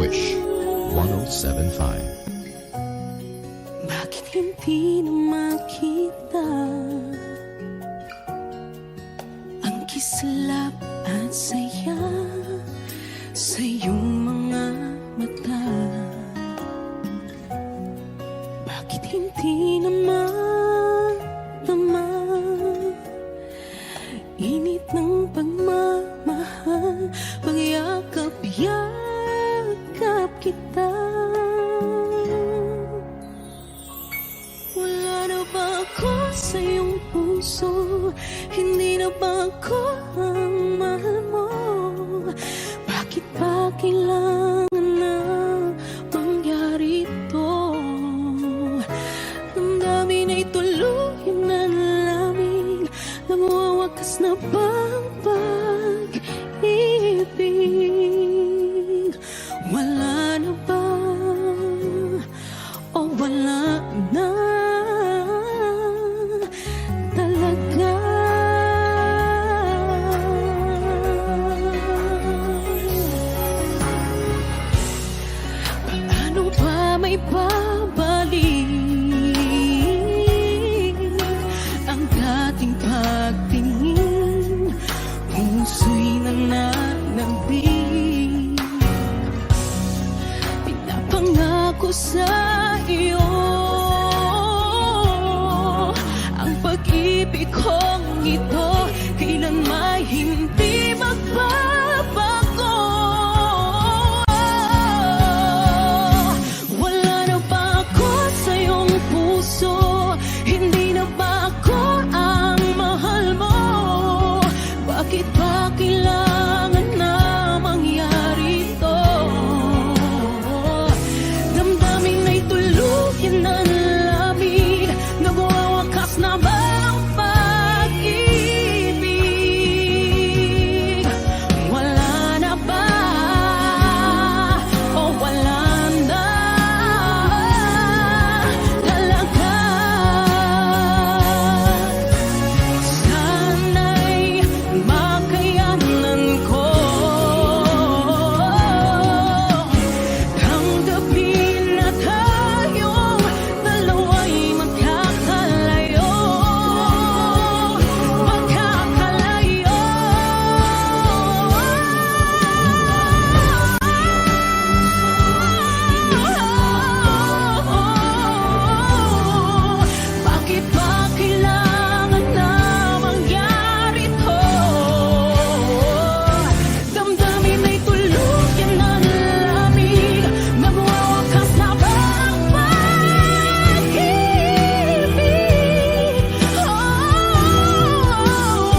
Wish 107.5. Bakit hindi na makita ang kislap at saya sa iyong mga mata? Bakit hindi na madama init ng pagmamahal, pagyakap-yakap kita? Wala na ba ako sa iyong puso? Hindi na ba ako ang mahal mo? Bakit ba kailangan na mangyari ito? Damdamin ay tuluyan na lamig, nagwawakas na bang pag-ibig? Wala na ba o wala na talaga? Paano ba may babalik ang dating pagtingin? Puso'y nananabig, pinapangako sa iyo ang pag-ibig kong ito kailanman hindi magbabago. Wala na ba ako sa iyong puso? Hindi na ba ako ang mahal mo? Bakit ba kailangan na mangyari ito? Damdamin ay tuluyan na lamig, nagwawakas na ba ang pag-ibig? Wala na ba o wala na talaga? Sana'y makayanan ko tanggapin na tayong dalawa'y magkakalayo. Bakit ba kailangan na mangyari to? Damdamin ay tuluyan na lamig, nagwawakas na ba ang pag-ibig?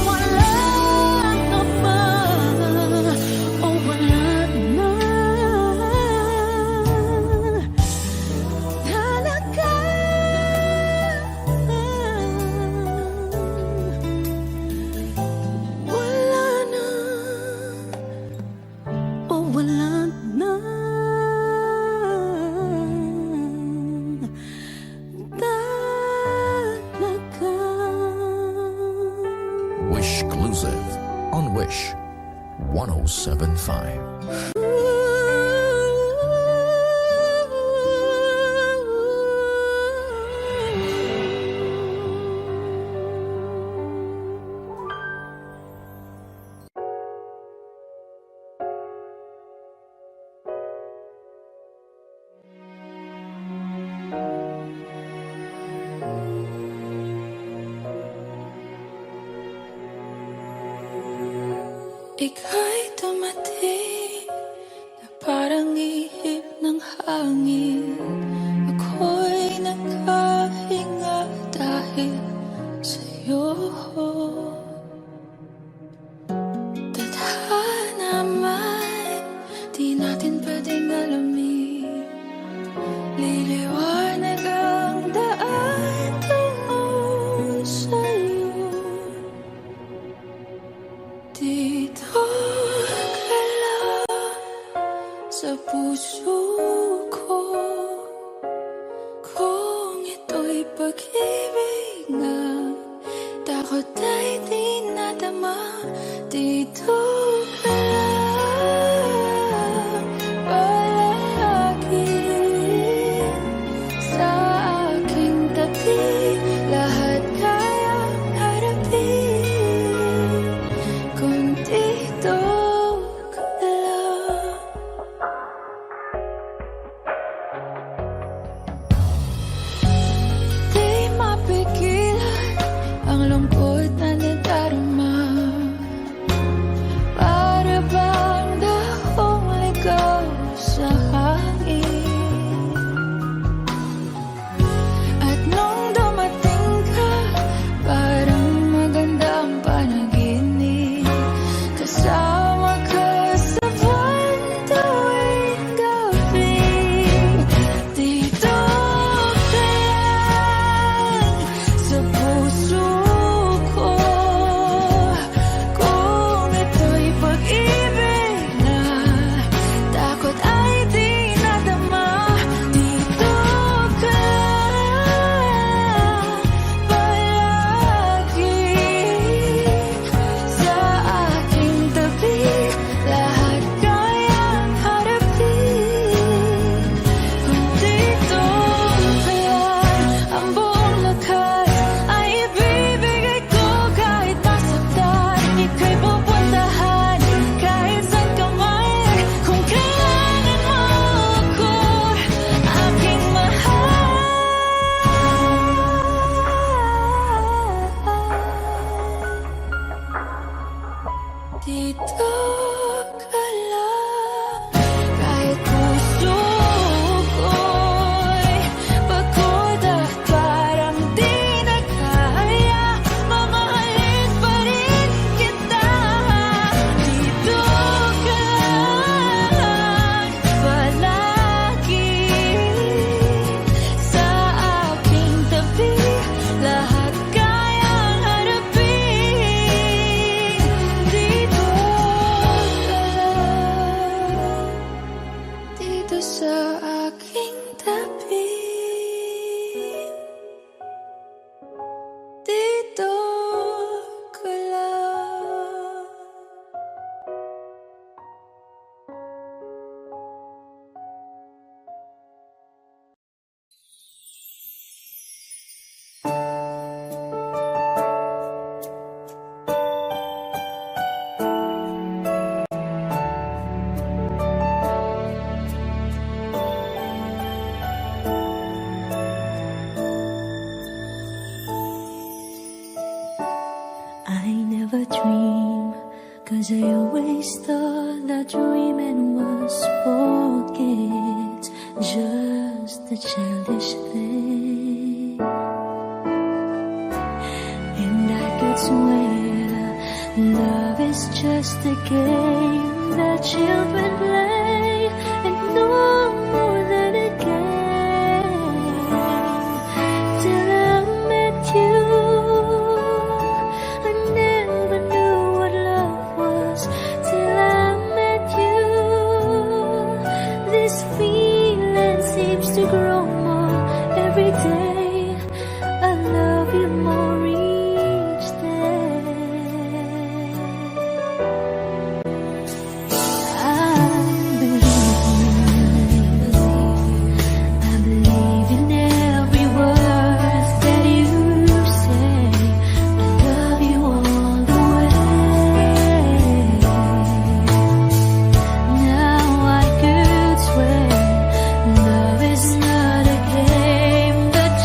Wala na ba o wala na talaga? Wala na o wala na talaga? Wish Exclusive on Wish 107.5. Ika'y dumating na parang ihip ng hangin. Ako'y nakahinga dahil sa'yo. Tadhana man, di natin pwedeng alamin. Liliwanag ang daan tungo sa'yo. Dito ka lang sa puso ko, kung ito'y pag-ibig nga, takot ay di nadama. Dito ka lang, wala dito sa aking tabi. Dito ka lang. I never dream, 'cause I always thought that dreaming was forget, just a childish thing. And I could swear love is just a game that children play, and no more than a game. Till I met you, I never knew what love was. Till I met you, this feeling seems to grow more every day. I love you more each day. I believe in every word that you say. I love you all the way. Now I could swear love is not a game that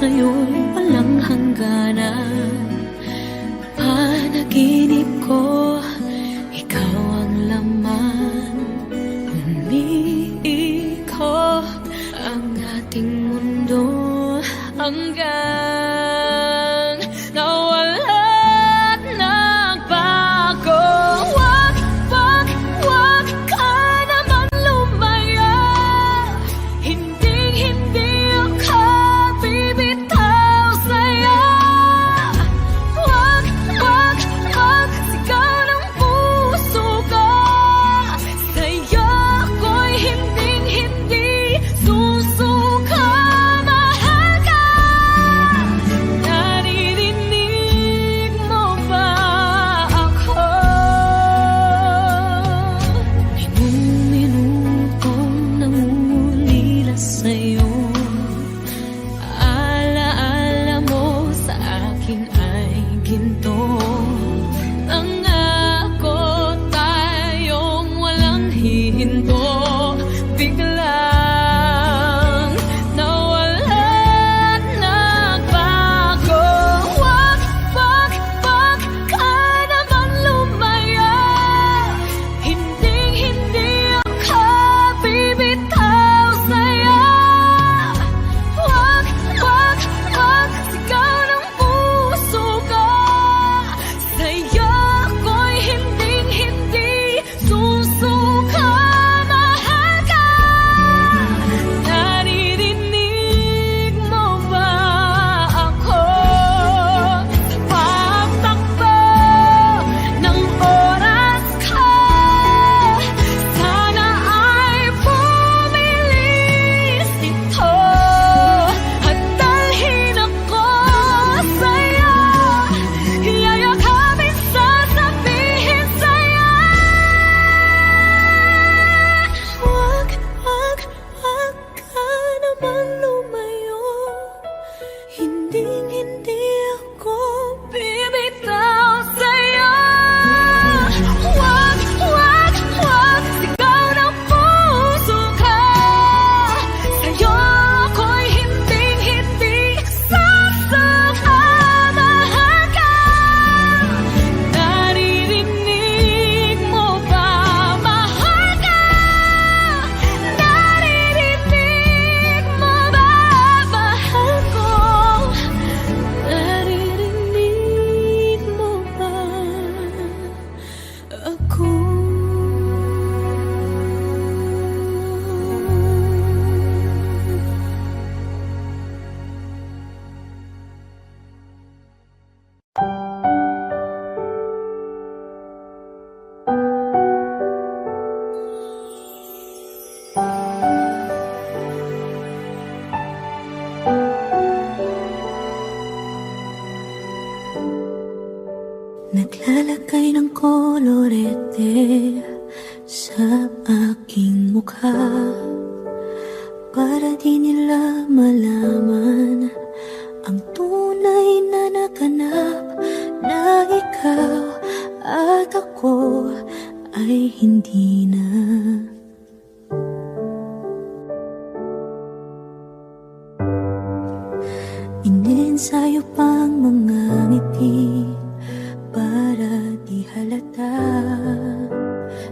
sa'yo'y walang hangganan. Panaginip ko, ikaw ang laman. Umiikot ang ating mundo hanggang nawala't nagbago. Wag ka naman lumaya. Hindi ako bibitaw sa'yo. Wag sigaw ng puso ko. Sa'yo ako'y hindi susuka. Mahal ka. Naririnig mo ba ako? Minutong nangulila sa'yo. Alaala mo sa akin ay ginto. Nangako tayong walang hihinto. Biglang nawala't nagbago. Wag ka naman lumaya. Hindi ako bibitaw sa'yo. Wag sigaw ng puso ko. Sa'yo ako'y hindi susuka. Mahal ka. Naririnig mo ba ako? Pagtakbo ng oras ka, sana ay bumilis ito at dalhin ako sa'yo. Yayakapin, sasabihin sa'yo. Wag ka naman lumayo. Hindi ako bibitaw sa'yo. Wag sigaw ng puso ko. Sa'yo ako'y hindi sasuka. Mahal ka. Naririnig mo ba? Mahal ka. Naririnig mo ba? Mahal ko. Naririnig mo ba ako? Naglalagay ng kolorete sa aking mukha para di nila malaman ang tunay na naganap, na ikaw at ako ay hindi na. Inensayo pang mga ngiti para di halata.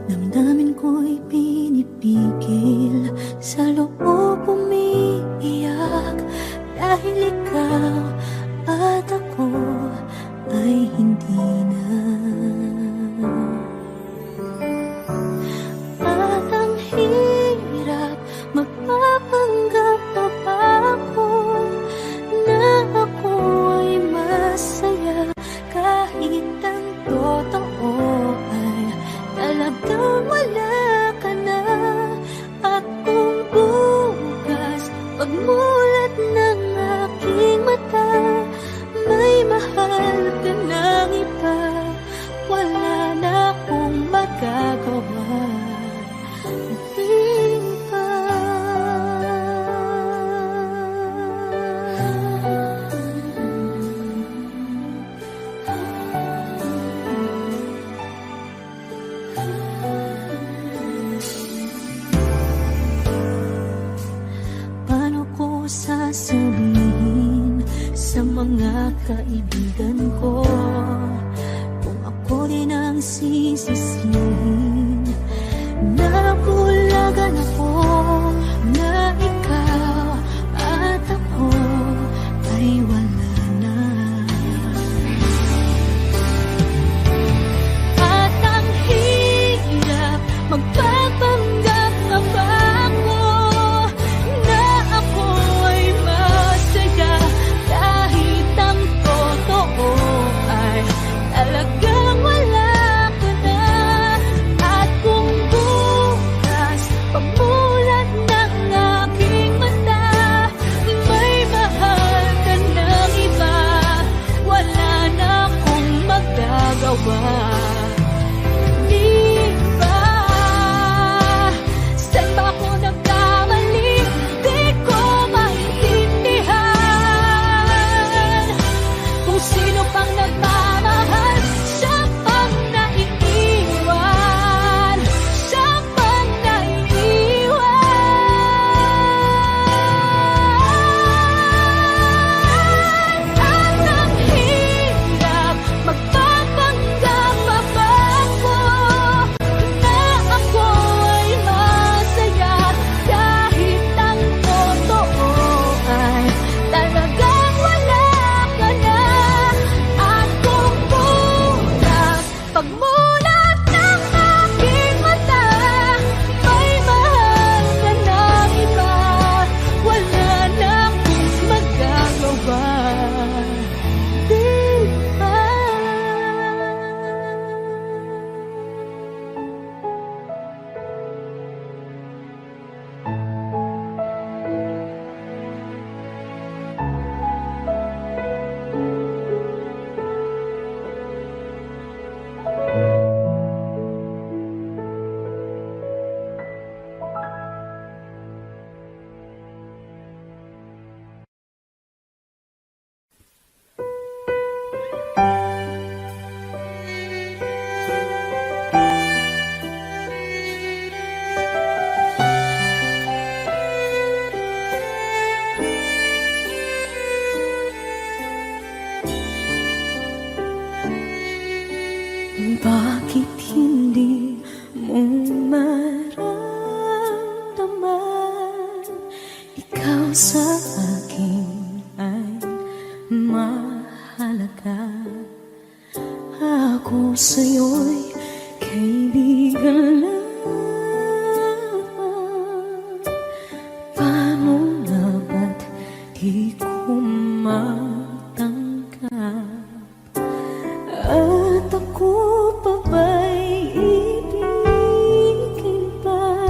Damdamin ko'y pinipigil, sa loob umiiyak, dahil ikaw at ako ay hindi na. At ang hirap, magpapanggap na ba ako na ako ay masaya, kahit ang totoo ay talagang wala ka na. At kung bukas pagmulat ng aking mata, mga kaibigan ko. Kung ako din ang sisisihin, nabulagan ako na ikaw at ako ay wala na. At ang hirap magpapanggap na ako na ako ay masaya, kahit ang totoo ay talagang wala ka na. At kung bukas pagmulat ng aking mata, may mahal ka ng iba, wala na akong magagawa. Di ba? Saan ba ako nagkamali? Di ko maintindihan. Kung sino pang nagmamahal, siya pang naiiwan. Siya pang naiiwan. At ang hirap magpapanggap pa ako na ako ay masaya, kahit ang totoo ay talagang wala ka na. At kung bukas pagmulat ng aking mata, may mahal ka ng iba, wala na akong magagawa. Di ba? Bakit hindi mo maramdaman? Ikaw sa akin ay mahalaga. Ako sa'yo'y kaibigan lang. Paano nga ba't di ko matanggap? At ako pa ba'y ibigin pa?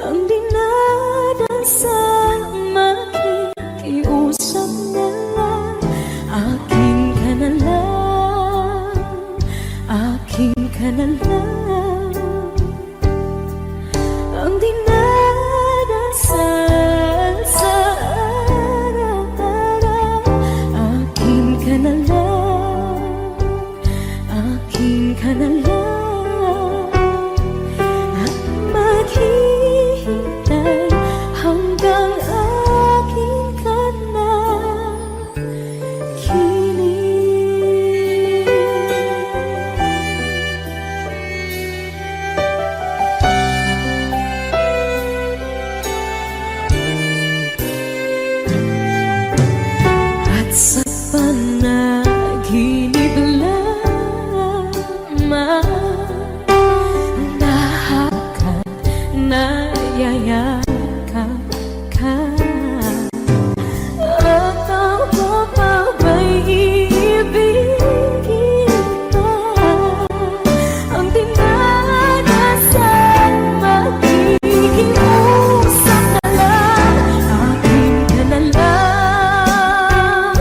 Ang dinadasal makikiusap na lang. Akin ka na lang, akin ka na lang. Ang dinadasal sa araw-araw, akin ka na lang, akin ka na lang. At maghihintay hanggang akin ka na kilig. At sa panaginip lamang, nahakot, nayayakap ka. At ako pa ba'y iibigin pa? Ang dinadasal makikiusap na lang. Akin ka na lang,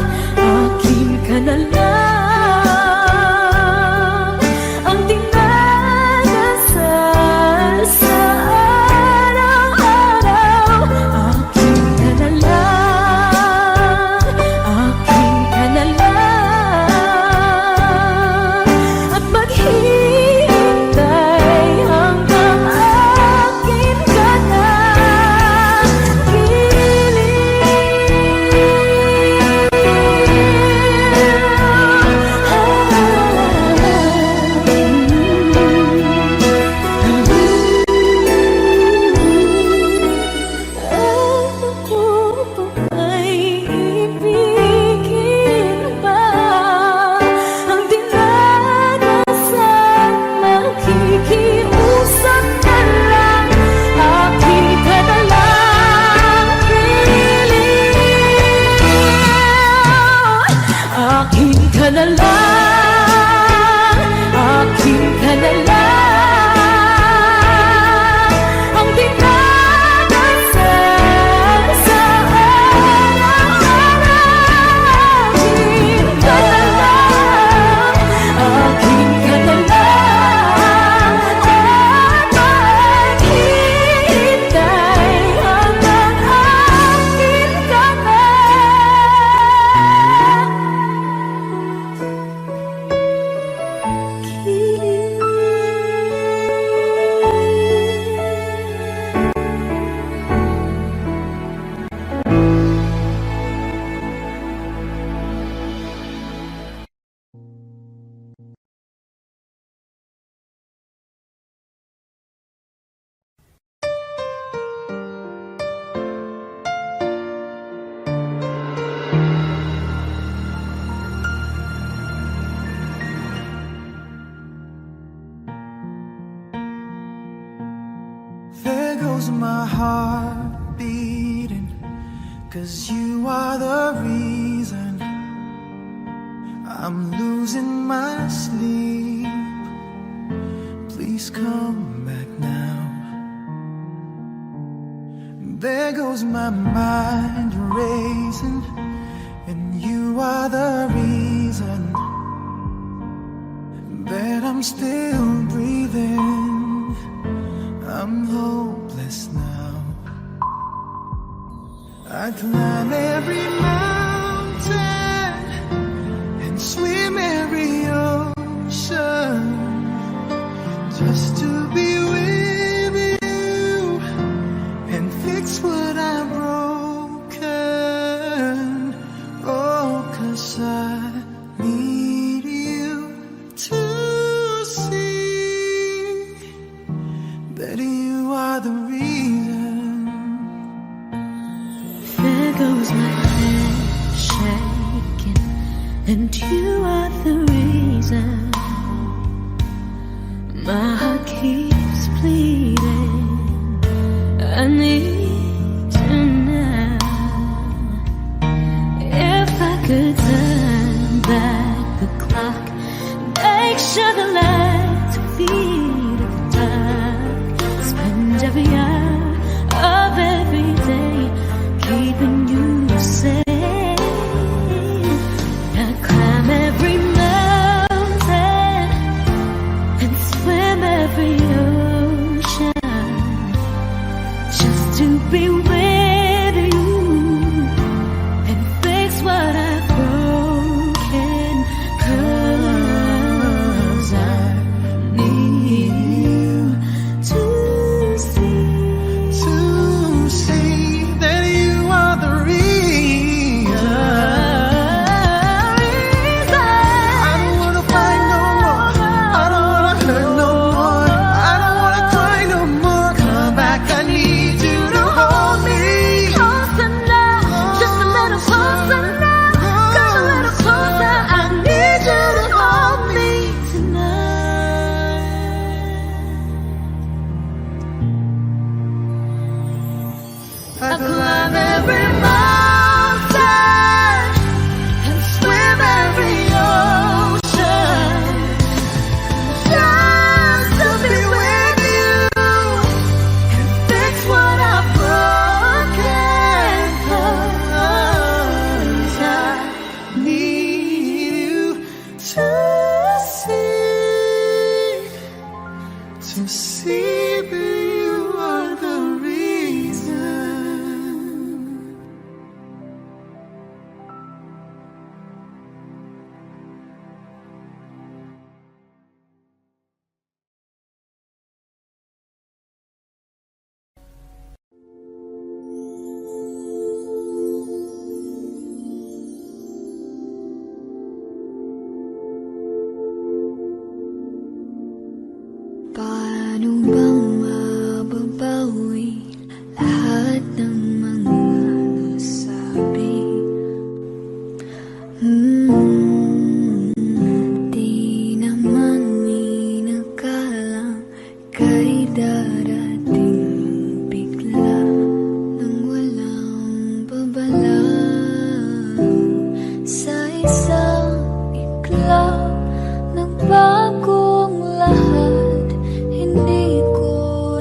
heart beating, 'cause you are the reason I'm losing my sleep. Please come back now. There goes my mind racing, and you are the reason that I'm still breathing. I'm hopeless now. I climb every mountain and swim every ocean just to be with you and fix what I've broken. Oh, 'cause I need you to see that you are the reason. There goes my head shaking, and you are the reason. My heart keeps bleeding. I need you now. If I could turn back the clock, make sure the lights feed of dark, spend every hour of every day keeping you safe. I climb every mountain and swim every ocean just to be with you and fix what I've broken. 'Cause I need you to see that you are the reason. I don't wanna fight no more. I don't wanna hurt no more. I don't wanna cry no more. Come back, I need you to hold me. Closer now, just a little closer now. Come a little closer, I need you to hold me tonight. I climb every mountain and swim every ocean just to be with you and fix what I've broken. 'Cause I Need you to see that you are the reason. Paano bang mababawi lahat ng mga nasabi? Di naman inakalang kay darating bigla nang walang babala. Sa isang iglap nagbagong lahat. Hindi ko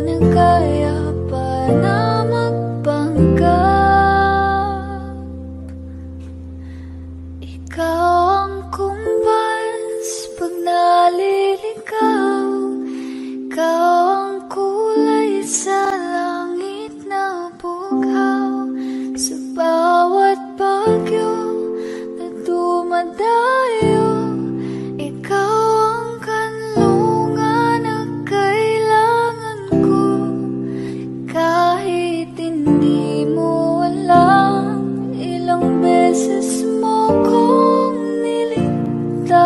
na kaya pa na magpanggap. Ikaw ang kumbas pag naliligaw. Ikaw ang kulay sa langit na bughaw. Sa bawat bagyo na dumadayo, ikaw ang kanlungan na kailangan ko. Kahit hindi mo alam, ilang beses mo kong niligtas.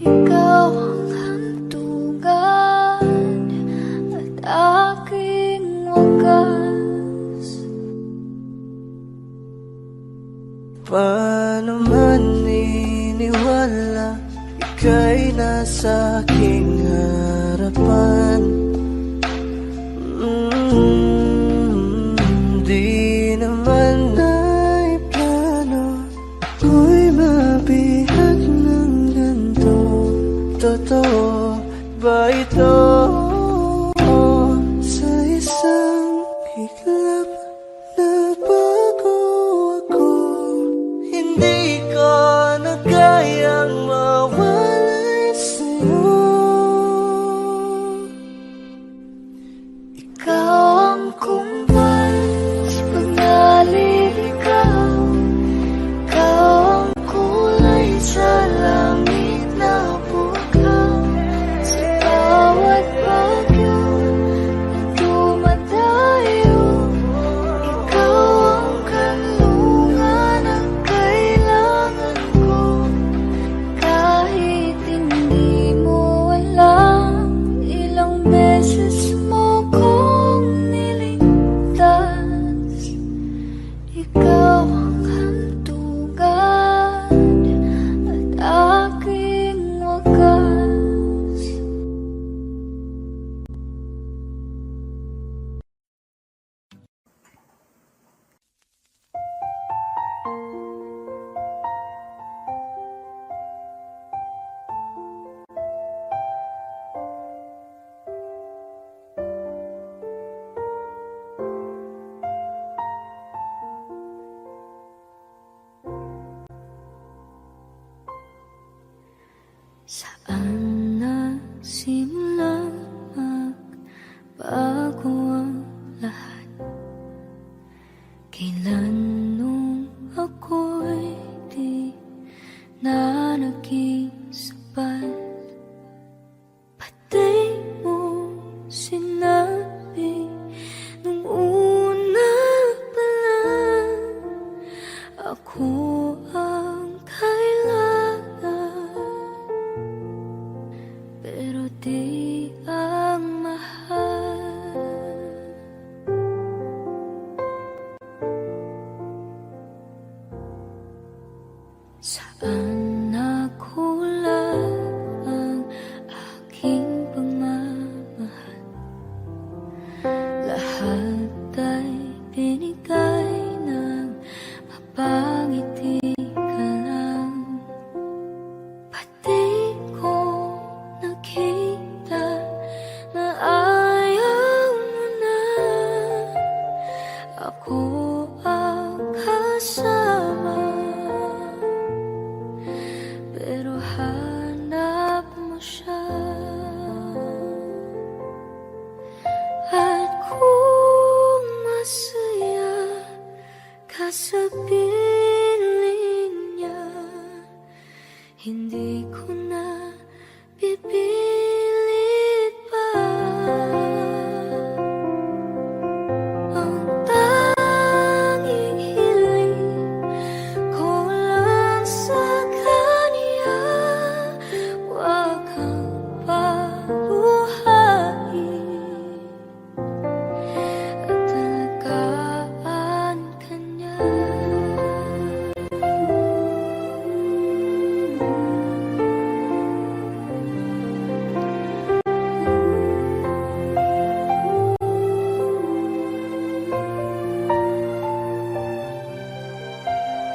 Ikaw ang hantungan at aking wagas. Paano man iniwala, ika'y nasa aking harapan. kayang mawalay sa'yo. Ikaw ang kumbay pag naliligaw. Ikaw ang kulay sa langit na bukaw. Sa bawat bagyo na dumadayo, ikaw ang kanlungan ang kailangan ko. Kahit hindi mo alam, ilang beses mo kong niligtas. Ikaw ang hantugan at aking wagas. Saan nagsimula magbago ang lahat? Kailan nung ako'y di na naging sapat? Pati mo sinabi nung una pa lang, ako ang kailangan. Pero di ang mahal. Saan nakulang ang aking pagmamahal? Lahat ay binigay ng mapangiti ka lang. Pati ko nakita na ayaw mo na. Ako ang kasama, pero hanap mo siya. At kung masaya ka sa piling niya, hindi ko na pipilit pa. Ang tanging hiling ko lang sa kanya, huwag kang paluhain at alagaan ka niya.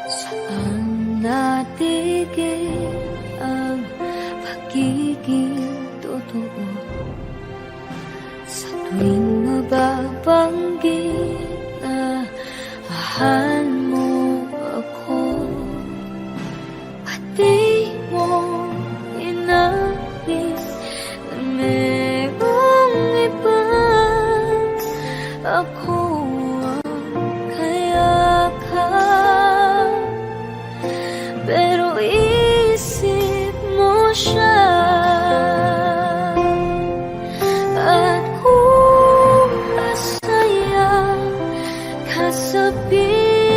Saan natigil ang pagiging totoo? Sa tuwing mababanggit na mahal mo ako, pati mo inabis na merong iba. Ako ang kayakap, pero isip mo siya. At kung masaya ka sa piling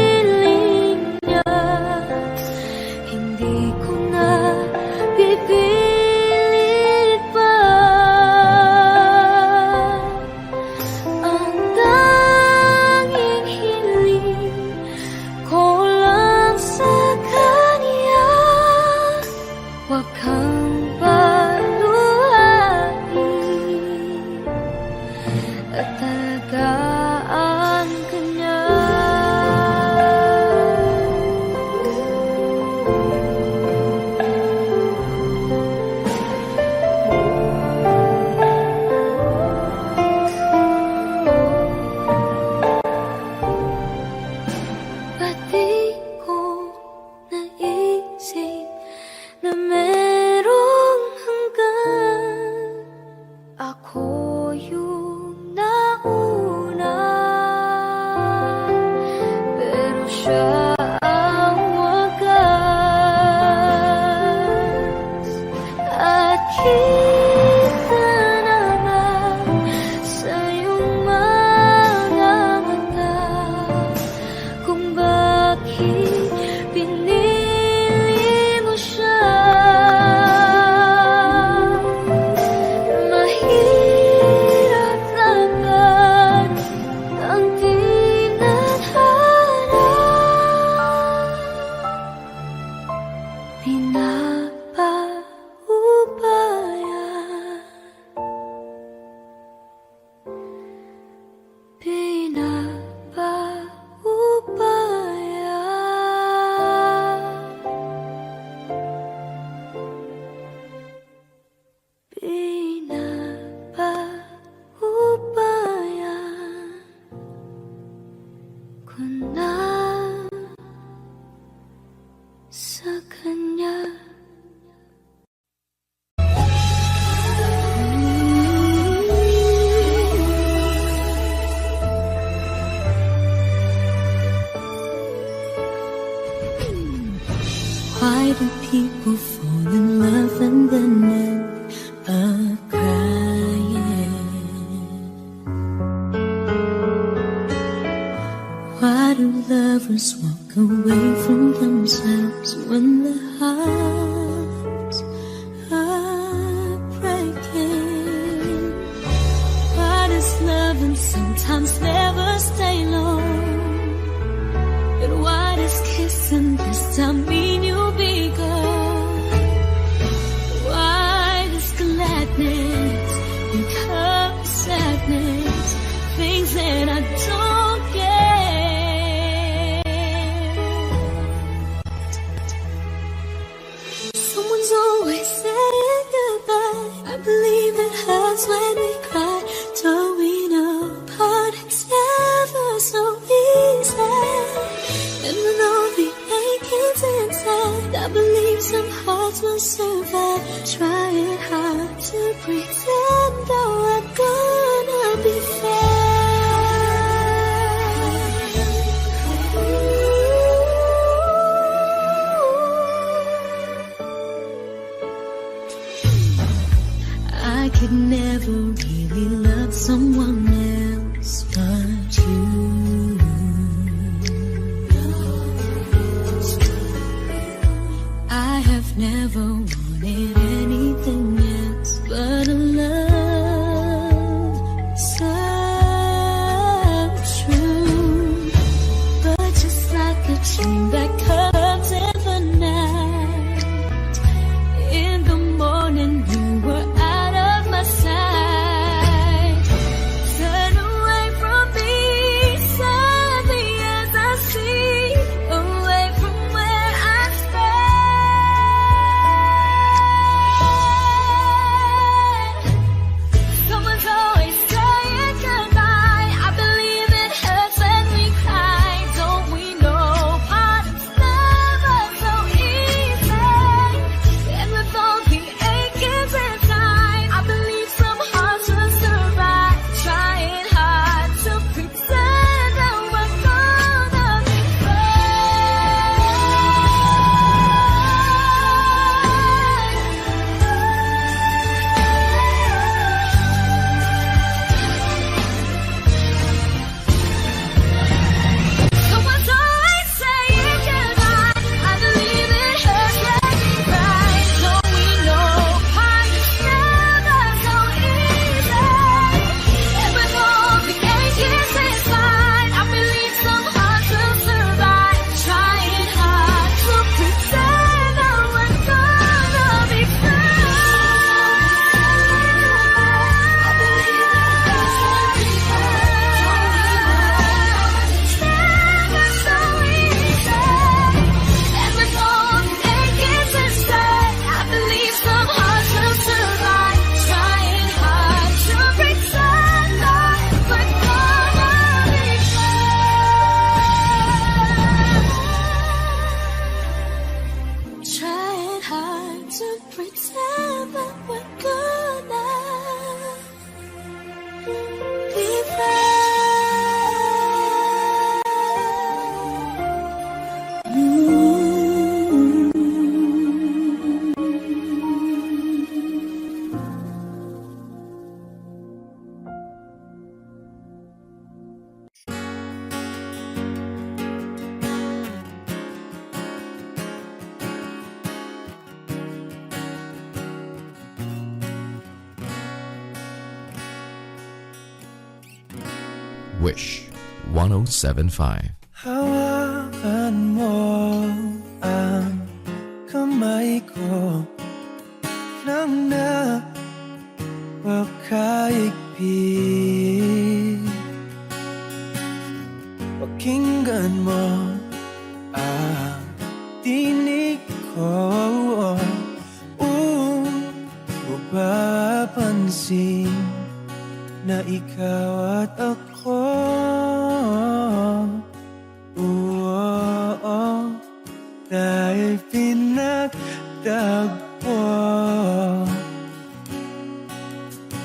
Why do people fall in love and then end up crying? Why do lovers walk away from themselves when their hearts are breaking? Why does loving sometimes never stay long? And why does kissing this time mean you'll be gone? Why does gladness become sadness? Things that I don't get. Someone's always saying goodbye. I believe it hurts when we cry. Don't we know part it's never so easy? And with all the achings inside, I believe some hearts will survive. Trying hard to pretend though I'm gonna be fine. I could never really love someone else but you. I have never wanted anything else but a love so true. But just like a dream that comes in the night, in the morning you were out of my sight. Turn away from me, sadly as I see, away from where I stand. Someone's always saying goodbye. I believe it hurts when we cry. Don't we know part it's never so easy? And with all the achings inside, I believe some hearts will survive. Trying hard to pretend that we're gonna be Someone's always saying goodbye. I believe it hurts when we cry. Don't we know part it's never so easy? And with all the achings inside, I believe some hearts will survive. Trying hard to pretend that we're gonna be fine. I believe it hurts when we never so easy. And with all the achings inside, I believe some hearts will survive. Trying hard to pretend that we're gonna be fine. Trying hard to pretend that we're gonna be Wish 1075. Hawakan mo ang kamay ko nang napakaigpit. Pakinggan mo ang tinig ko, mapapansin na ikaw at ako. Dahil pinagtagpo,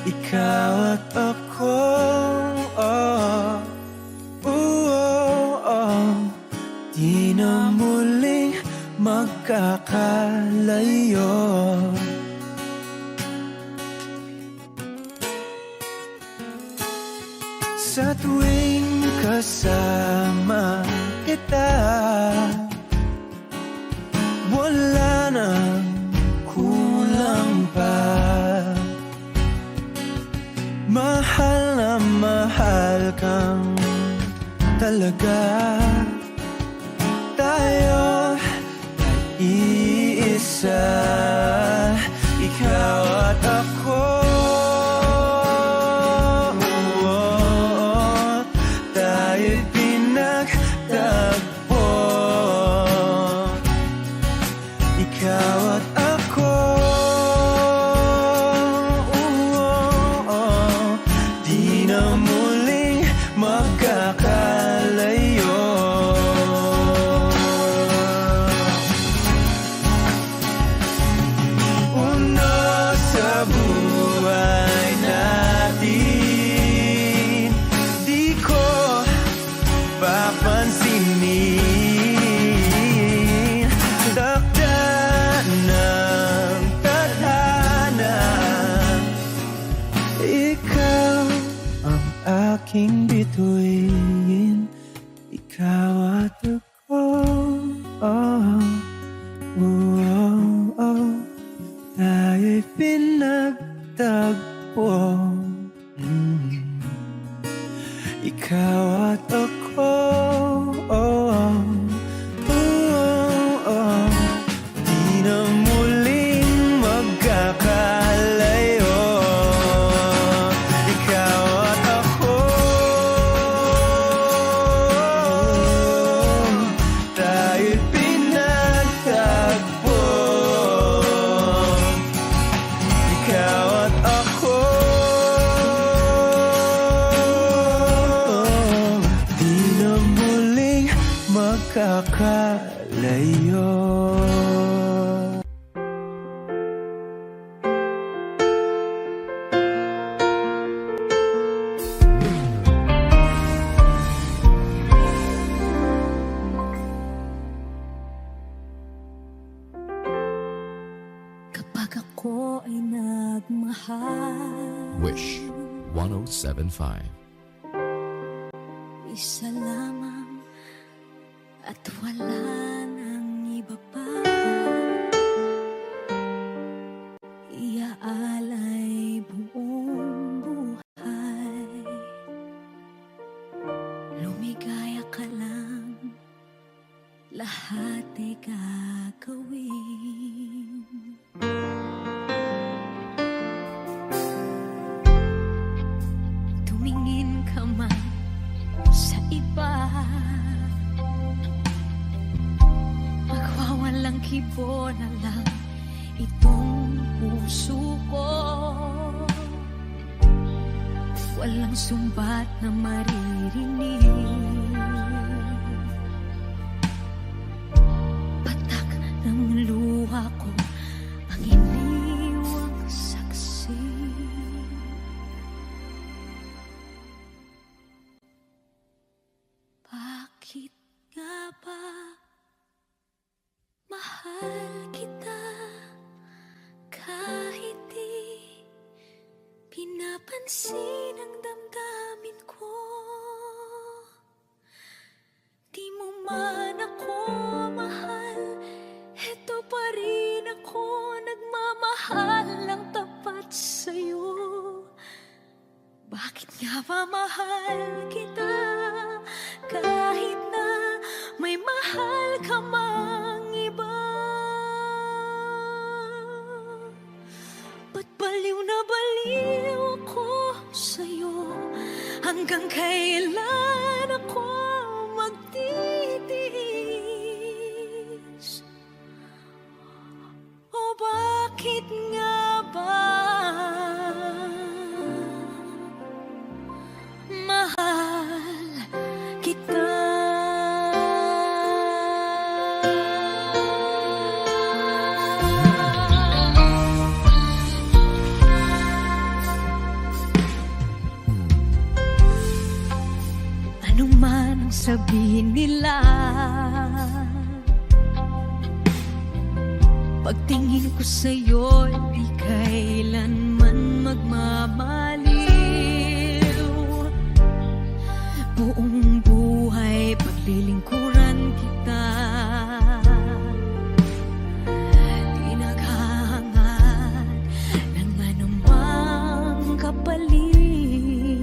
ikaw at ako. Di na muling magkakalayo. Sa tuwing kasama kita, wala nang kulang pa. Mahal na mahal kang talaga. Tayo ay iisa, ikaw at ako. Tayo'y pinagtagpo, ikaw at ako. Di na muling magkakalayo. Una sa buhay natin, di ko papansinin. Takda ng tadhana, ikaw ang aking bituin, ikaw at ako. Tayo'y pinagtagpo, ikaw at ako. Di na muling magkakalayo, ikaw at ako. Tayo'y pinagtagpo, ikaw at ako. Di na muling magkakalayo. Kapag ako ay nagmahal, Wish 1075. isa lamang at wala nang iba pa. Iaalay buong buhay, lumigaya ka lang, lahat ay gagawin. Tumingin ka man sa iba, magwawalang kibo na lang itong puso ko. Walang sumbat na maririnig, patak ng luha ko ang iniwang saksi. Bakit nga ba mahal kita kahit di pinapansin ang damdamin ko? Di mo man ako mahal, eto pa rin ako nagmamahal ng tapat sa'yo. Bakit nga ba mahal kita kahit na may mahal ka mang iba? Ba't baliw na baliw ako sa'yo? Hanggang kailan ako magtitiis? O bakit nga ba mahal kita? Ano man ang sabihin nila, Pagtingin ko sa'yo, di kailanman magmamaliw. Buong buhay paglilingkuran kita, di naghahangad ng anumang kapalit.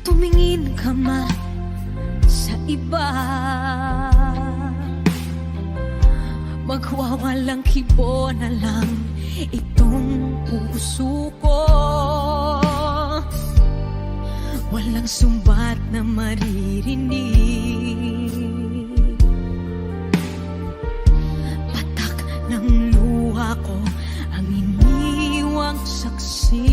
Tumingin ka man sa iba, magwawalang kibo na lang itong puso ko. Walang sumbat na maririnig, patak ng luha ko ang iniwang saksi.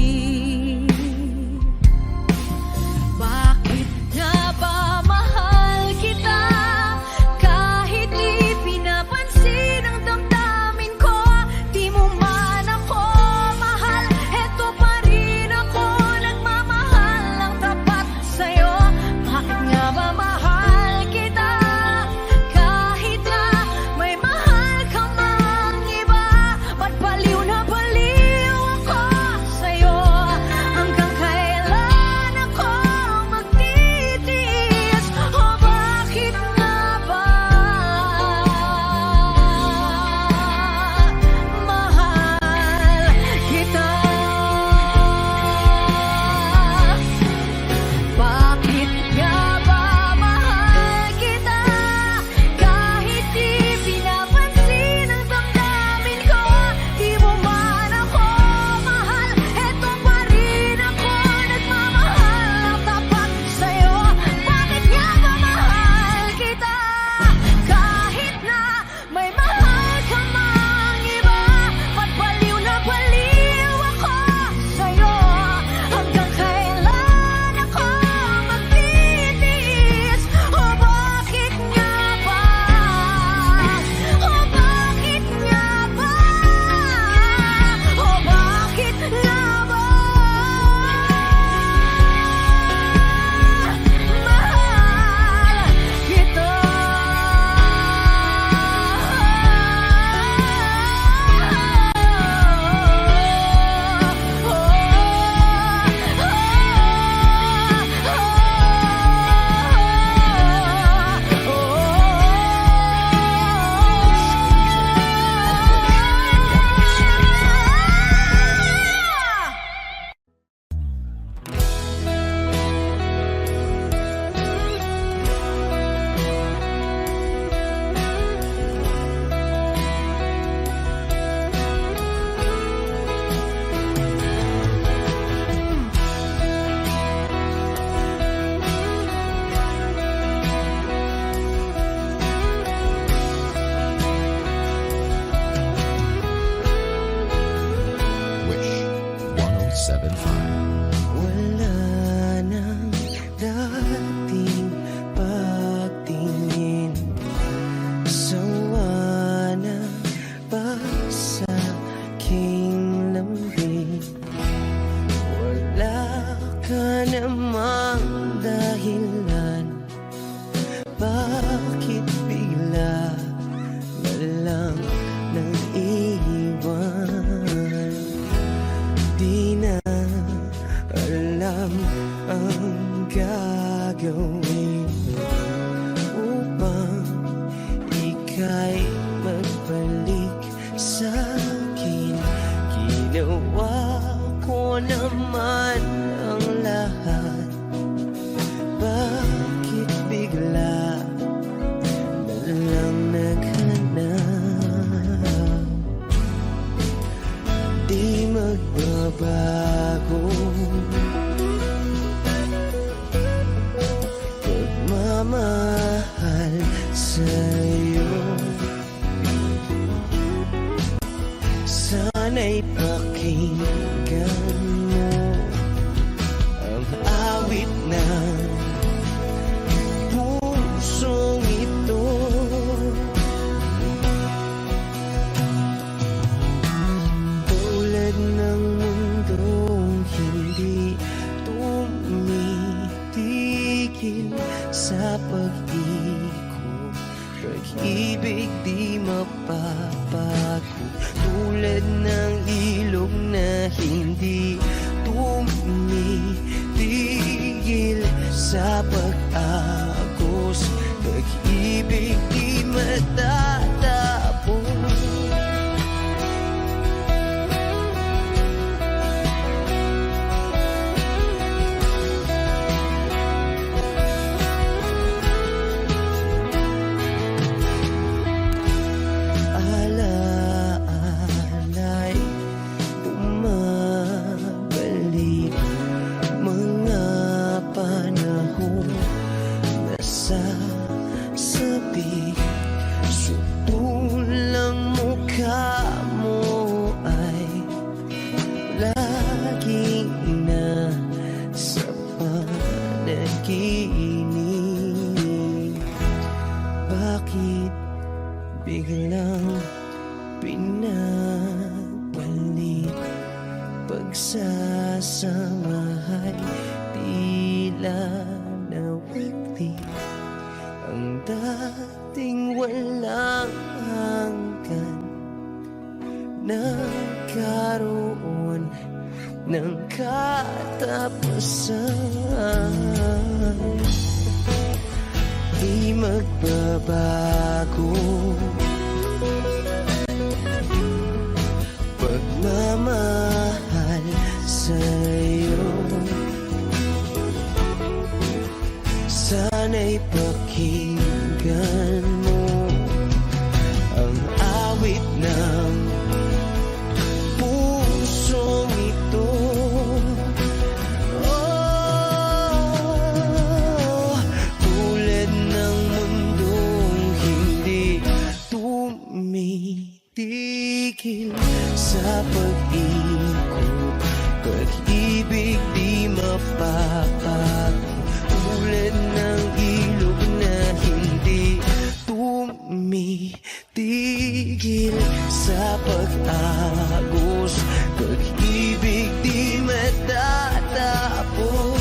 Bakit nga ba mahal kita kahit di pinapansin ang damdamin ko? Di mo man ako mahal, eto pa rin ako nagmamahal ng tapat sa'yo. Bakit nga ba mahal kita kahit na may mahal ka mang iba? Ba't baliw na baliw ako sa'yo? Hanggang kailan ako magtitiis? O bakit nga ba mahal kita? Bakit nga ba mahal kita kahit di pinapansin ang damdamin ko? Di mo man ako mahal, eto pa rin ako nagmamahal ng tapat sa'yo. Bakit nga ba mahal kita kahit na may mahal ka mang iba? Ba't baliw na baliw ako sa'yo? Hanggang kailan ako magtitiis? O bakit nga ba? O bakit nga ba? O bakit nga ba? Mahal kita. Wish 1075. Wala nang dating pagtingin, sawa na ba sa aking lambing? Wala ka namang dahilan, bakit bigla na lang nag-iwan? Di na alam ang gagawin upang ika'y magbalik sa'kin. Ginawa ko naman ang lahat, bakit bigla na lang naghanap? Di magbabago sa pag-ikot. Pag-ibig di mapapago, tulad ng ilog na hindi tumitigil sa pag-agos. Pag-ibig di matatapos. Alaala'y bumabalik, mga panahon nasasabi. Sutulang mukha mo ay laging nasa panaginip. Bakit biglang pinabalik? Pagsasamahay tila nawagli, ang dating walang hanggan nagkaroon ng katapusan. Di magbabago pagmamahal sa'yo. Sana'y pakinggan mo ang awit ng pusong ito. Oh, tulad ng mundong hindi tumitigil sa pag-ikot. Pag-ibig di mapapago, tulad ng ilog na hindi tumitigil sa pag-agos. Pag-ibig di matatapos.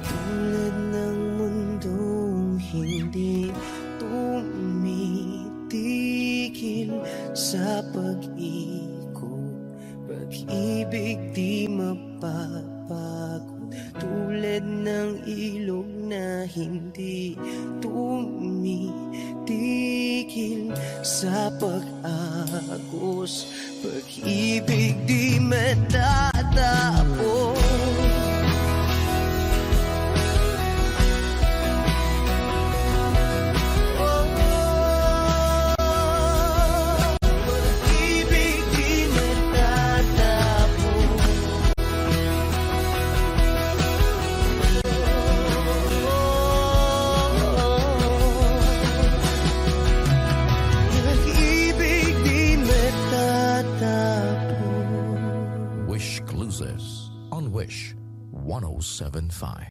Tulad ng mundong hindi tumitigil sa pag-ikot. Pag-ibig di mapapagod, tulad ng ilog na hindi tumitigil sa pag-agos. Pag-ibig di matatapos. Wish Cruises on Wish 1075.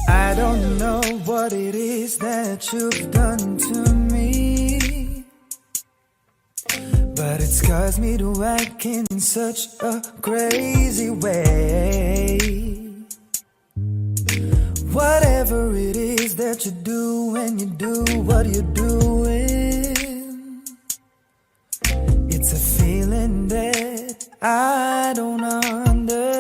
I don't know what it is that you've done to me, but it scars me to act in such a crazy way. Whatever it is that you do when you do what you're doing, it's a feeling that I don't understand.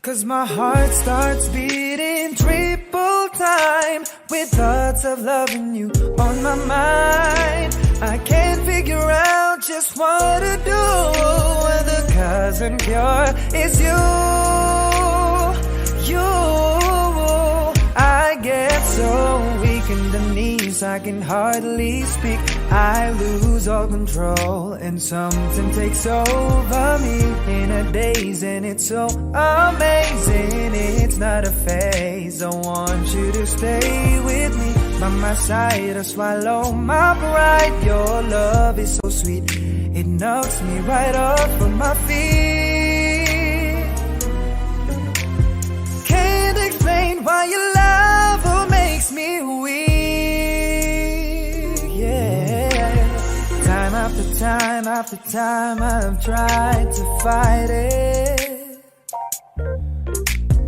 'Cause my heart starts beating triple time with thoughts of loving you on my mind. I can't figure out just what to do. The cause and cure is you. I get so weak in the knees, I can hardly speak. I lose all control and something takes over me in a daze, and it's so amazing. It's not a phase. I want you to stay with me by my side or swallow my pride. Your love is so sweet, it knocks me right off of my feet. Can't explain why your love makes me weak. Yeah. Time after time after time I've tried to fight it,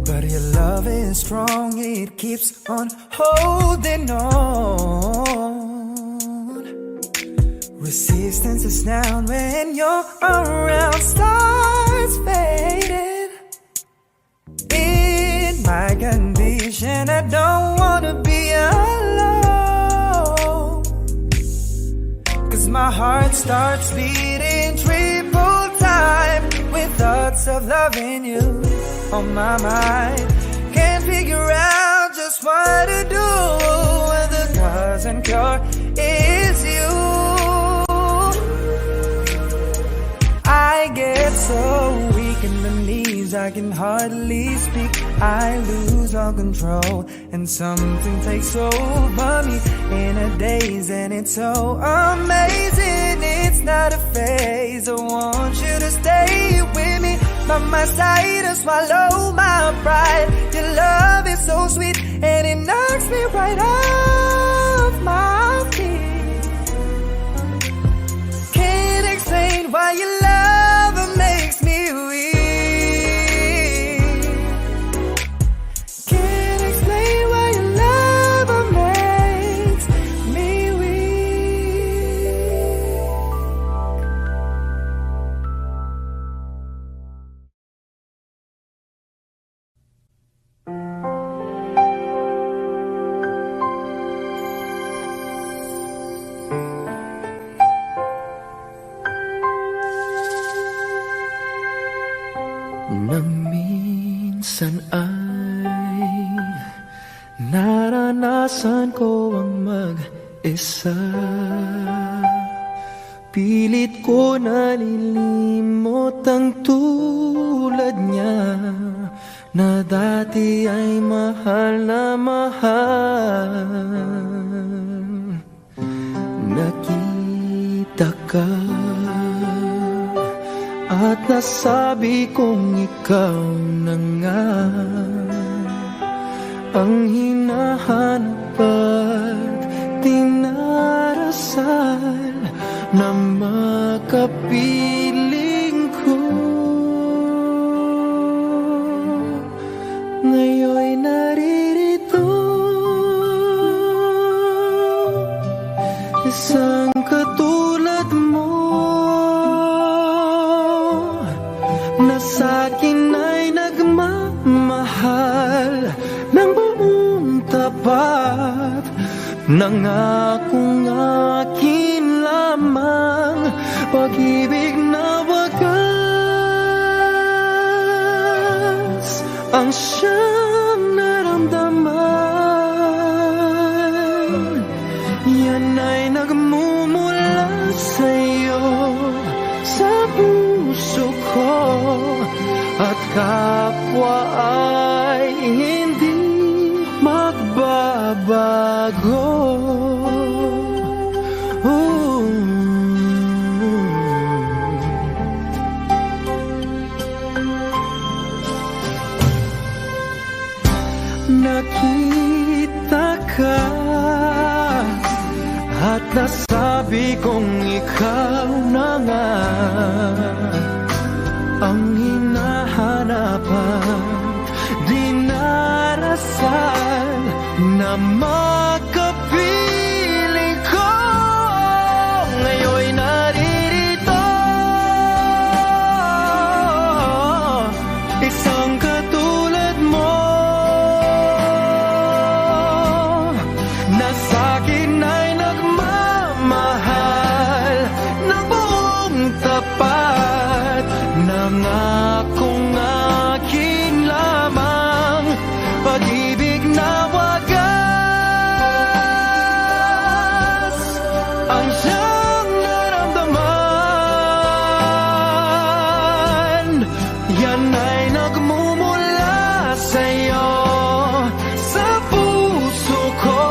but your love is strong, it keeps on holding on. Resistance is down when you're around, starts fading. In my condition, I don't wanna be alone, 'cause my heart starts beating triple time with thoughts of loving you on my mind. Can't figure out just what to do. The cause and cure is you. I get so weak in the knees, I can hardly speak. I lose all control and something takes over me in a daze, and it's so amazing. It's not a phase. I want you to stay with me by my side and swallow my pride. Your love is so sweet and it knocks me right off my feet. Can't explain why your love makes me weak. Can't explain why your love makes me weak. Na minsan ay naranasan ko ang mag-isa. Pilit ko nalilimot ang tulad niya, na dati ay mahal na mahal. Nakita ka at nasabi kong ikaw na nga ang hinahanap at dinarasal na makapiling ko. Ngayon'y naririto, isang katulad mo, na sa'kin ay nagmamahal ng buong tapat. Nangakong akin lamang pag-ibig na wagas ang siyang naramdaman. Yan ay nagmumula sa'yo, sa puso ko, at kapwa ay hindi magbabago. Nakita ka at nasabi kong ikaw na nga ang hinahanap at dinarasal na makapiling ko. Ngayon'y naririto, isang katulad mo, sa'kin ay nagmamahal ng buong tapat. Nangakong akin lamang pag-ibig na wagas. Ang siyang naramdaman, yan ay nagmumula sa'yo, sa puso ko.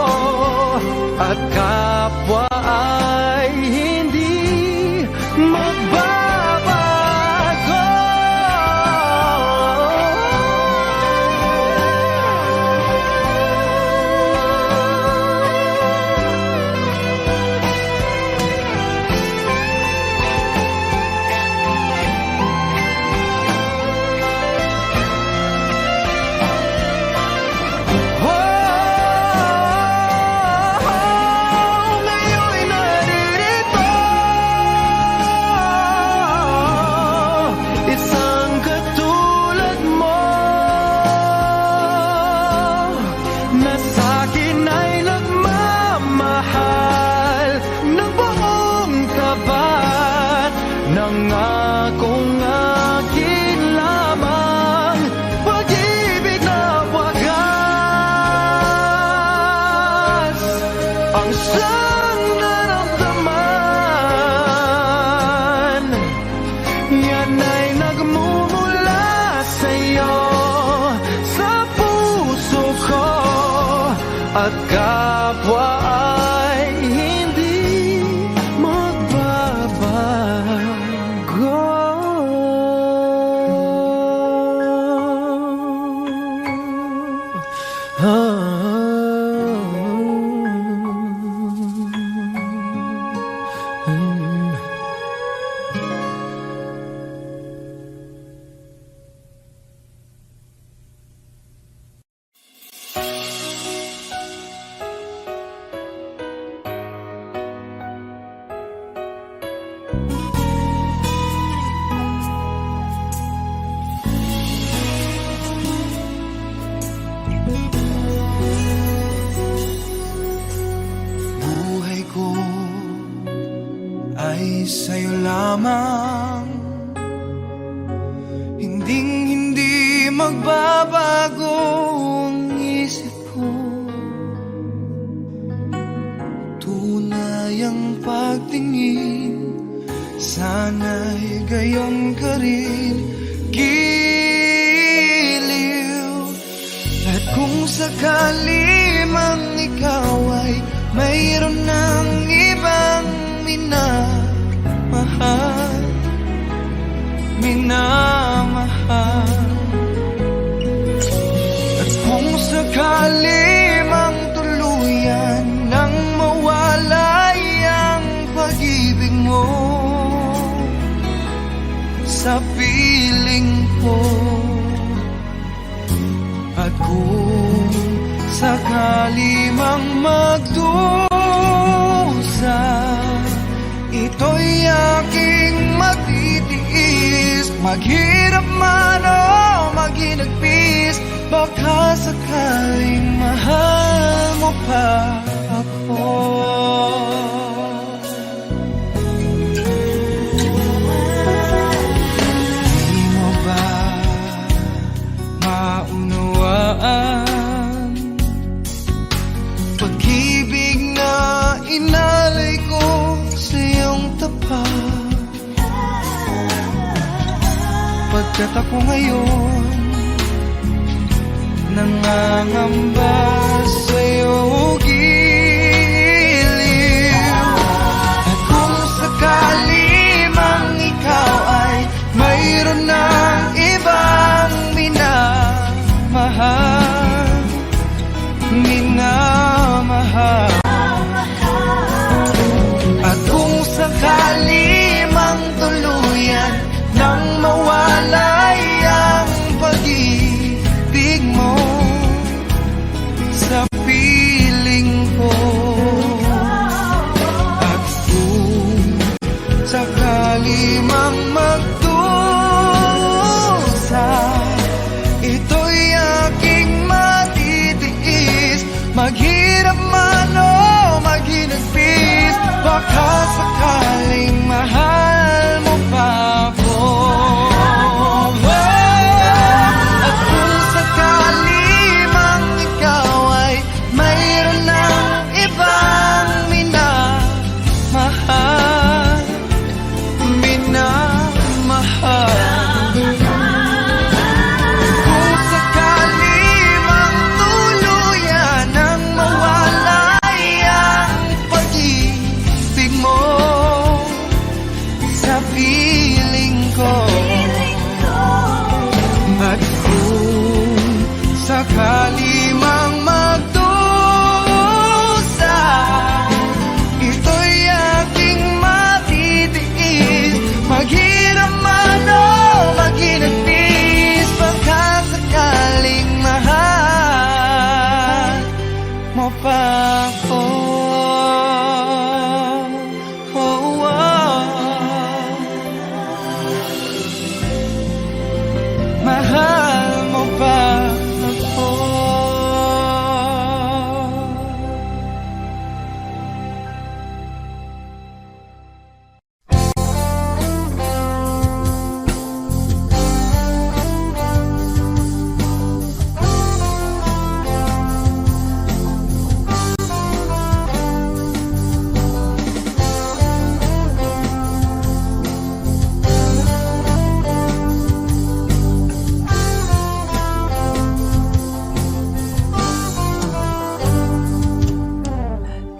At kapwa ay hindi magbabago. Ngayon'y naririto, isang katulad mo, na sa'kin ay nagmamahal ng buong tapat. Nangakong akin lamang pag-ibig na wagas. Ang siyang naramdaman, yan ay nagmumula sa'yo, sa puso ko. At kapwa ay hindi magbabago. Buhay ko ay sa'yo lamang, hindi magbabago ang isip ko. Tunay ang pagtingin, sana'y gayon ka rin, giliw. At kung sakali mang ikaw ay mayroon ng ibang minamahal, at kung sakali mang tuluyan nang mawalay ang pag-ibig mo sa piling ko, at kung sakali mang magdusa, ito'y aking matitiis. Maghirap man o maginagpis, baka sakaling mahal mo pa ako. Di mo ba maunawaan pag-ibig na inalay ko sa iyong tapat? Pagkat ako ngayon nangangamba sa iyong giliw. At kung sakali mang ikaw ay mayroon ng ibang minamahal, at kung sakali mang tuluyan nang mawalay ang pag-ibig mo sa piling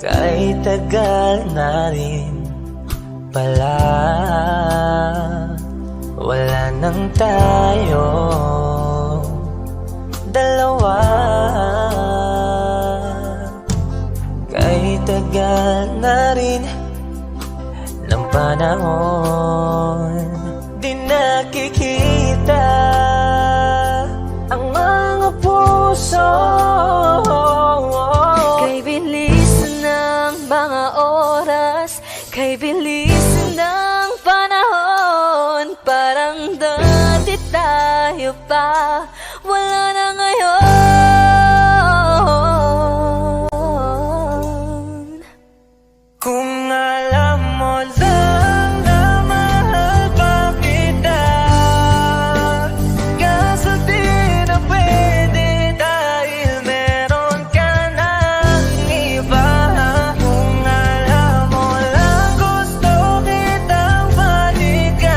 Kay tagal na rin pala, wala nang tayo dalawa. Kay tagal na rin ng panahon, di nakikita ang mga puso. Kay bilis ng mga oras, kay bilis ng panahon, parang dati tayo pa, wala na ngayon. Kung alam mo lang na mahal pa kita, kaso di na pwede dahil meron ka ng iba. Kung alam mo lang gusto kitang balikan,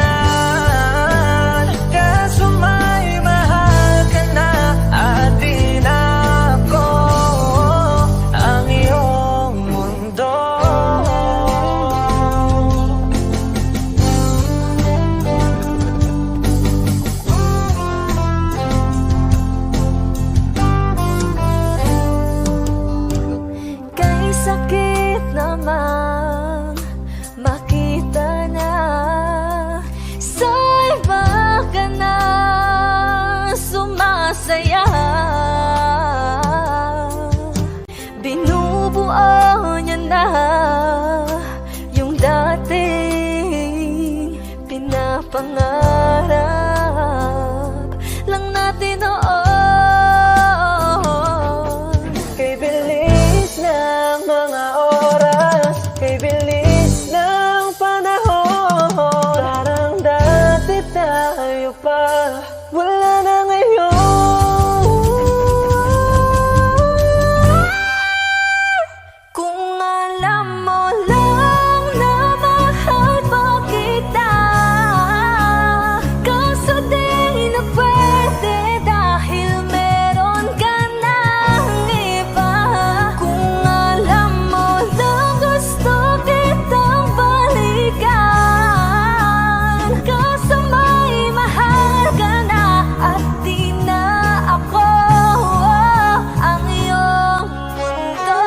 kaso may mahal ka na at di na ako ang iyong mundo. Kay sakit namang makita na sa iba ka na sumasaya. Binubuo niya na yung dating pinapangarap lang natin noon. Kay bilis ng mga oras, kay bilis ng panahon, parang dati tayo pa, wala na ngayon. Kung alam mo lang na mahal pa kita, kaso di na pwede dahil meron ka ng iba. Kung alam mo lang gusto kitang balikan, kaso may mahal ka na at di na ako ang iyong mundo.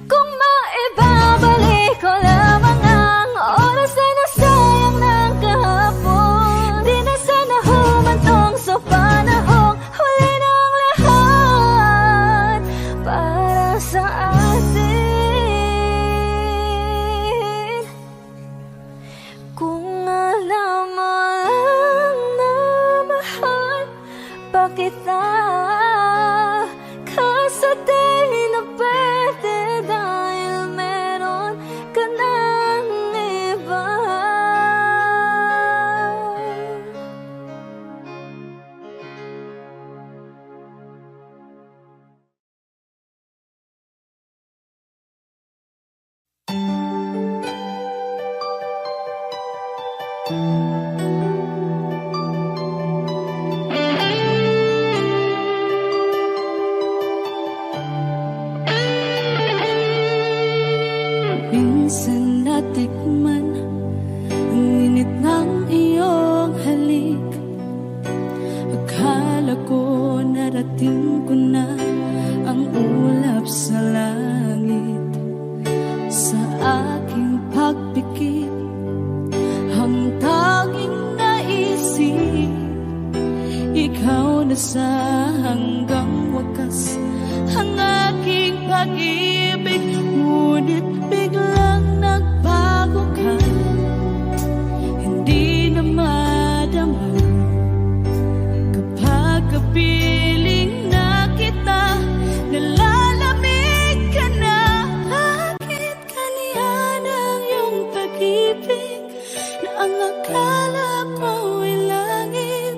Kung maibabalik ko lamang ang oras na nasayang ng kahapon, di na sana humantong sa panahong huli ng lahat para sa atin. Kung alam mo lang na mahal pa kita, kaso di na pwede dahil meron ka ng iba. Minsan natikman ang init ng iyong halik. Akala ko narating ko na ang ulap sa langit. Sa aking pagpikit, ang tanging naisip, ikaw na sa hanggang wakas ang aking pag-ibig. Ngunit biglang nagbago ka, hindi na madama kapag kapiling na kita, nalalamig ka na. Bakit kaniyan ang iyong pag-ibig na ang akala ko ay langit?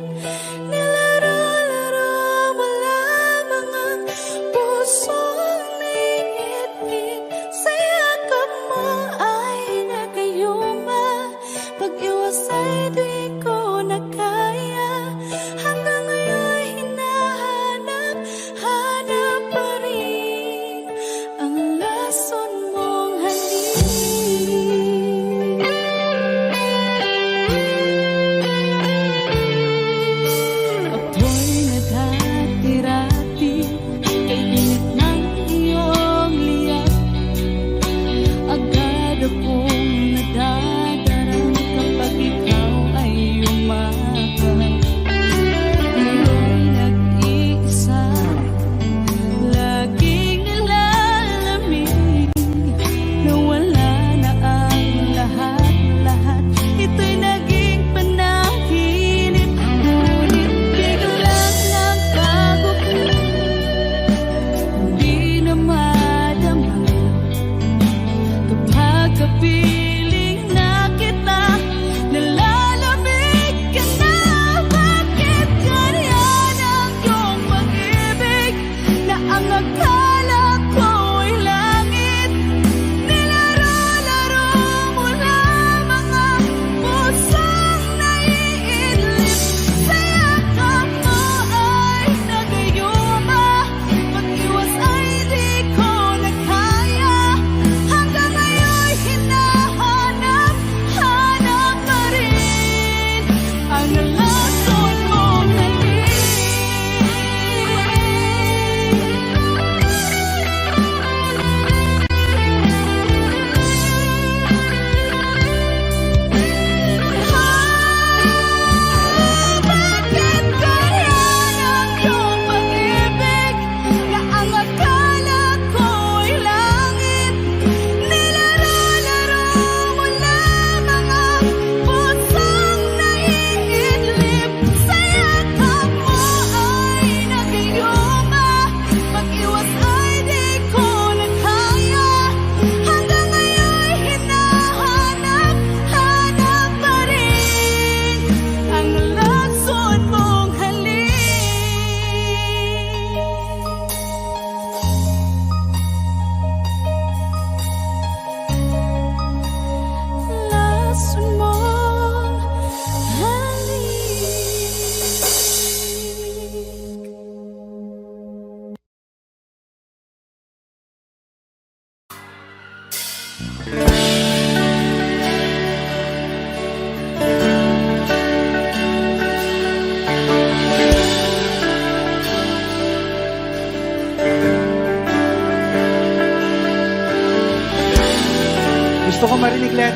Nilaro-laro mo lamang ang pusong niingit-ngit. Sa yakap mo ay nagayuma.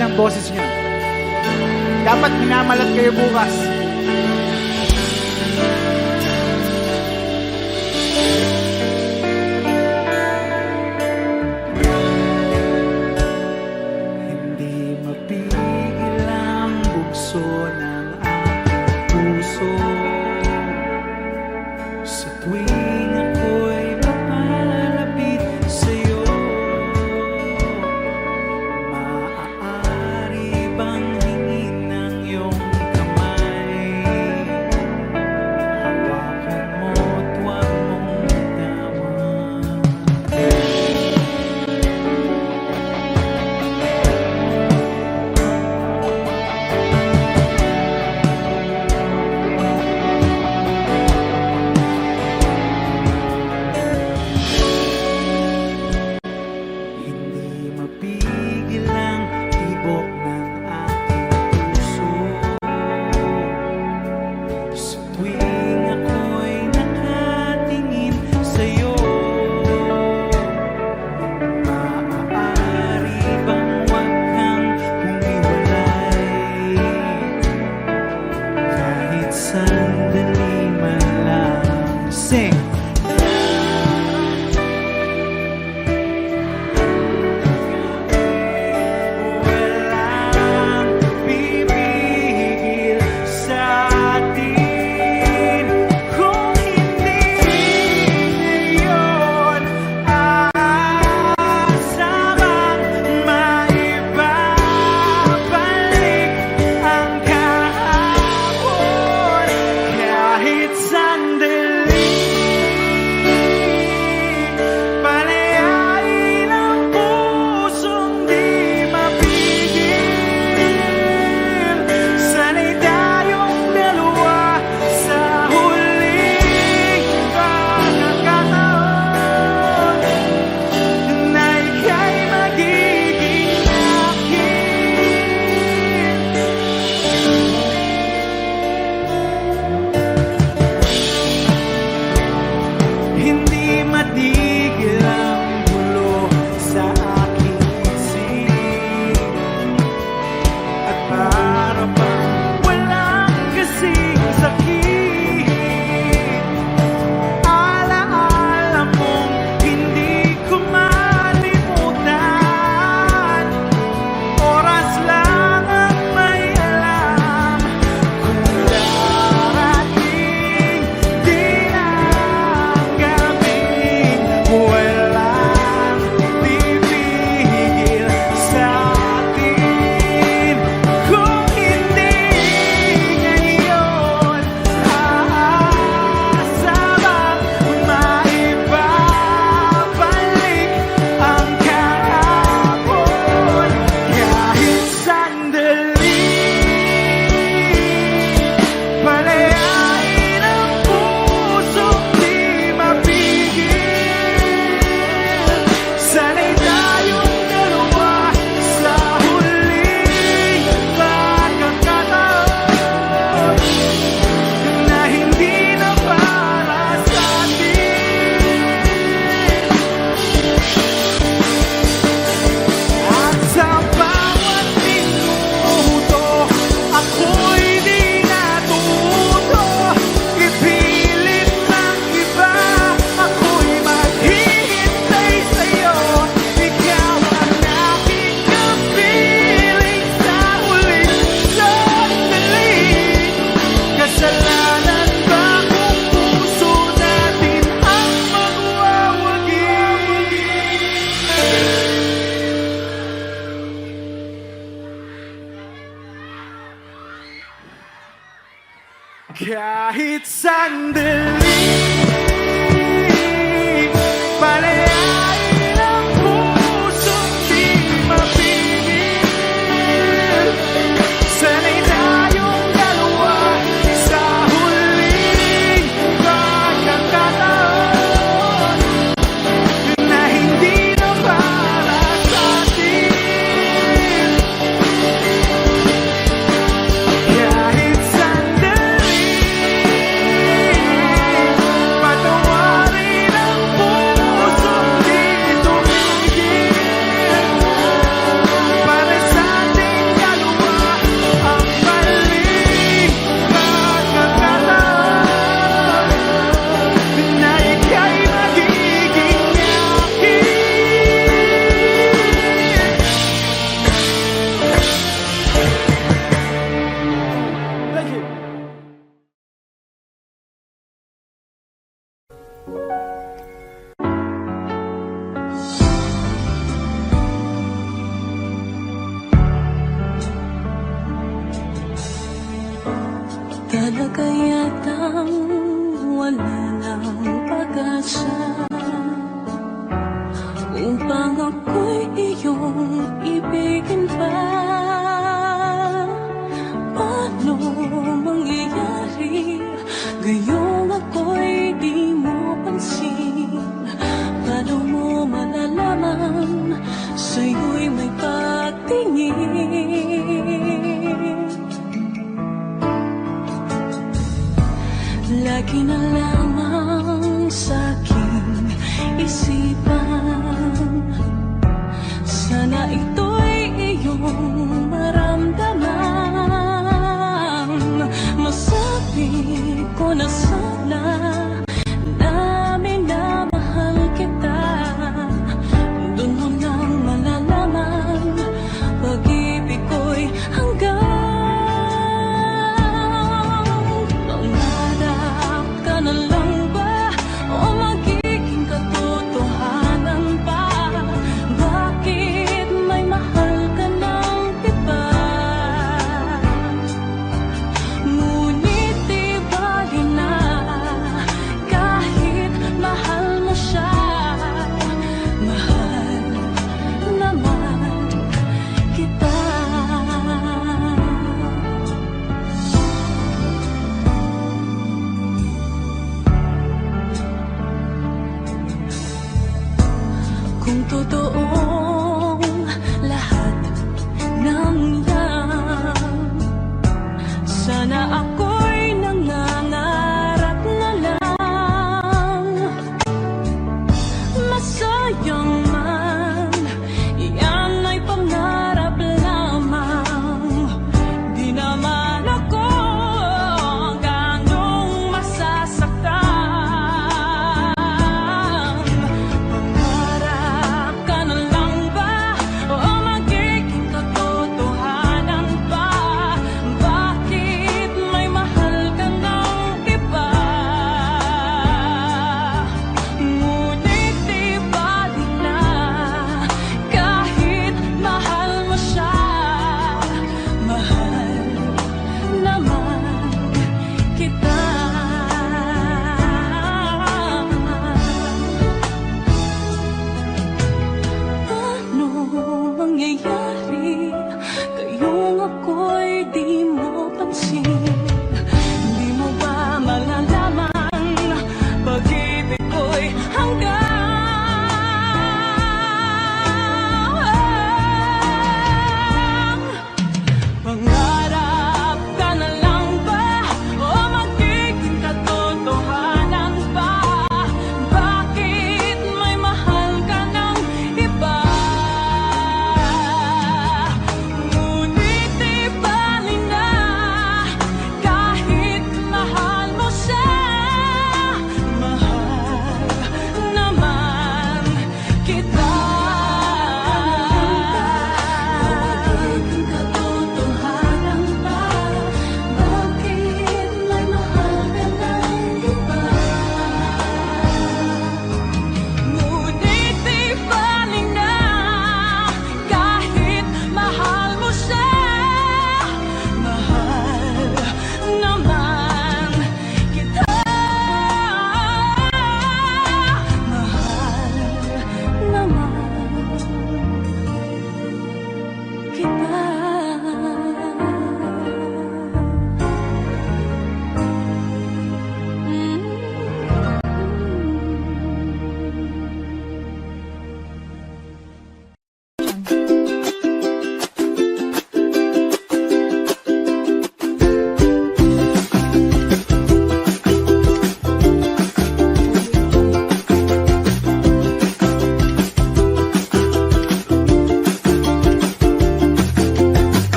ng boses niyo. Dapat minamalat kayo bukas. Hindi mapigil ang bugso ng aking puso sa tuwing ako'y mapalapit sa'yo. Maaari bang hingin ng iyong kamay? Hawakan mo't huwag mong bitawan. Hindi mapigil ang tibok ng aking puso sa tuwing ako'y nakatingin sa'yo. Maaari bang huwag kang humiwalay kahit sandali man lang? Sing! Walang pipigil sa atin kung hindi ngayon aasabang maibabalik ang kahapon kahit sandali. Palayain ang pusong di mapigil. Sana'y tayong dalawa sa huling pagkakataon na ika'y magiging akin. Hindi matigil ang gulo sa aking isip at para bang walang kasing sakit. Alaala mong hindi ko malimutan. Oras lang ang may alam kung darating din ang gabing walang pipigil sa atin kung hindi ngayon aasabang maibabalik ang kahapon kahit sandali. Palayain ang pusong di mapigil. Sana'y tayong dalawa sa huling pagkakataon na hindi na para sa atin. At sa bawat minuto ako'y di natuto ipilit ng iba. Ako'y maghihintay sa'yo. Ikaw ang aking kapiling sa huling sandali. Kasalanan ba kung puso natin ang magwawagi? Kahit sandali, palayain ang pusong di mapigil. Sana'y tayong dalawa sa huling pagkakataon na hindi na para sa atin. Kahit sandali, Talaga yatang wala ng pag-asa upang ako'y iyong ibigin pa. Paano mangyayari ngayong ako'y di mo pansin? Paano mo malalaman sa'yo'y may pagtingin? Lagi na